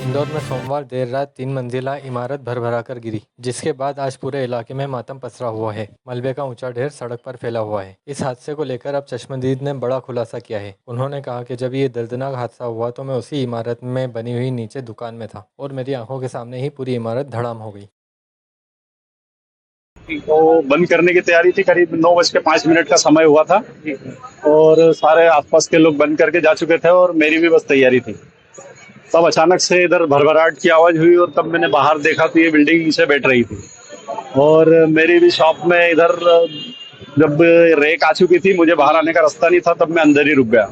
इंदौर में सोमवार देर रात 3 मंजिला इमारत भरभरा कर गिरी, जिसके बाद आज पूरे इलाके में मातम पसरा हुआ है। मलबे का ऊंचा ढेर सड़क पर फैला हुआ है। इस हादसे को लेकर अब चश्मदीद ने बड़ा खुलासा किया है। उन्होंने कहा कि जब ये दर्दनाक हादसा हुआ तो मैं उसी इमारत में बनी हुई नीचे दुकान में था और मेरी आंखों के सामने ही पूरी इमारत धड़ाम हो गई। तो बंद करने की तैयारी थी। करीब 9:05 का समय हुआ था और सारे आसपास के लोग बंद करके जा चुके थे और मेरी भी बस तैयारी थी। तब अचानक से इधर भरभराहट की आवाज हुई और तब मैंने बाहर देखा तो ये बिल्डिंग नीचे बैठ रही थी और मेरी भी शॉप में इधर जब रेक आ चुकी थी, मुझे बाहर आने का रास्ता नहीं था, तब मैं अंदर ही रुक गया।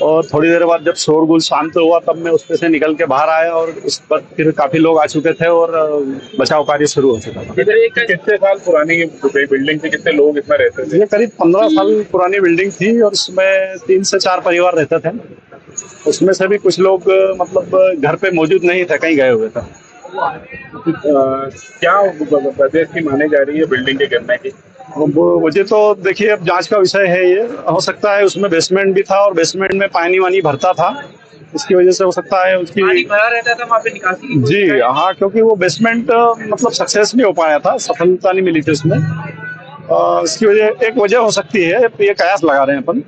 और थोड़ी देर बाद जब शोरगुल शांत हुआ तब मैं उस पे से निकल के बाहर आया और उस पर फिर काफी लोग आ चुके थे और बचाव कार्य शुरू हो चुका था। इधर एक कितने साल पुरानी बिल्डिंग थी, कितने लोग इसमें रहते थे? ये करीब 15 साल पुरानी बिल्डिंग थी और उसमें 3 से 4 परिवार रहते थे। उसमें से भी कुछ लोग मतलब घर पे मौजूद नहीं थे, कहीं गए हुए थे। क्या वजह की मानी जा रही है बिल्डिंग के गिरने की? मुझे तो देखिए अब जांच का विषय है। ये हो सकता है उसमें बेसमेंट भी था और बेसमेंट में पानी वानी भरता था, इसकी वजह से हो सकता है उसकी पानी भरा रहता था वहाँ पे निकासी। जी हाँ, क्योंकि वो बेसमेंट मतलब सक्सेस नहीं हो पाया था, सफलता नहीं मिली थी उसमें। इसकी वजह एक वजह हो सकती है, ये कयास लगा रहे हैं अपन।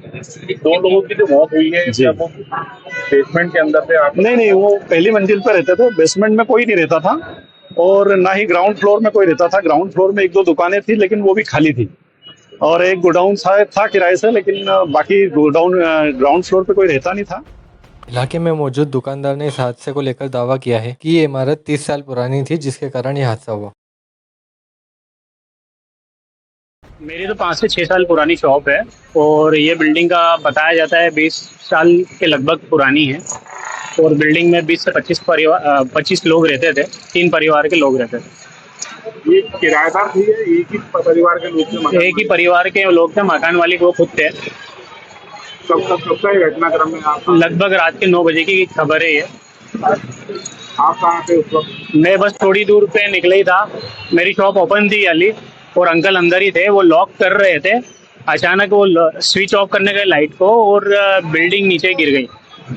2 लोगों की जो मौत हुई है जी। वो बेसमेंट के अंदर थे? आप नहीं, वो पहली मंजिल पर रहते थे, बेसमेंट में कोई नहीं रहता था और ना ही ग्राउंड फ्लोर में कोई रहता था। ग्राउंड फ्लोर में 1-2 दुकानें थी लेकिन वो भी खाली थी और एक गोडाउन था किराए से, लेकिन बाकी ग्राउंड फ्लोर पे कोई रहता नहीं था। इलाके में मौजूद दुकानदार ने इस हादसे को लेकर दावा किया है कि ये इमारत 30 साल पुरानी थी, जिसके कारण ये हादसा हुआ। मेरी तो 5 से 6 साल पुरानी शॉप है और ये बिल्डिंग का बताया जाता है 20 साल के लगभग पुरानी है और बिल्डिंग में 20 से 25 लोग रहते थे। 3 परिवार के लोग रहते थे। ये किराएदार थे, एक ही परिवार के लोग थे? एक ही परिवार के लोग थे, मकान मालिक वो खुद थे। कब का ये घटनाक्रम है? आप लगभग रात के 9 बजे की खबर है ये। आप कहाँ थे उस वक्त? मैं बस थोड़ी दूर पे निकला ही था, मेरी शॉप ओपन थी अली और अंकल अंदर ही थे, वो लॉक कर रहे थे। अचानक वो स्विच ऑफ करने गए लाइट को और बिल्डिंग नीचे गिर गई।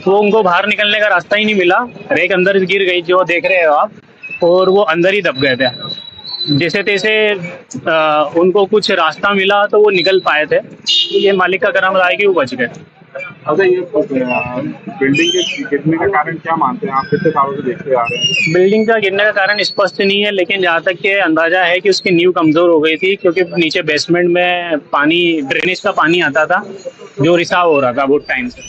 वो उनको बाहर निकलने का रास्ता ही नहीं मिला, रेक अंदर गिर गई जो देख रहे हो आप, और वो अंदर ही दब गए थे। जैसे तैसे उनको कुछ रास्ता मिला तो वो निकल पाए थे। ये मालिक का करम रहा है कि वो बच गए। अच्छा, ये बिल्डिंग के गिरने का कारण क्या मानते हैं आप? कितने सालों से देखते आ रहे हैं? बिल्डिंग का गिरने का कारण स्पष्ट नहीं है, लेकिन जहाँ तक के अंदाजा है कि उसकी नींव कमजोर हो गई थी, क्योंकि नीचे बेसमेंट में पानी, ड्रेनेज का पानी आता था जो रिसाव हो रहा था बहुत टाइम से।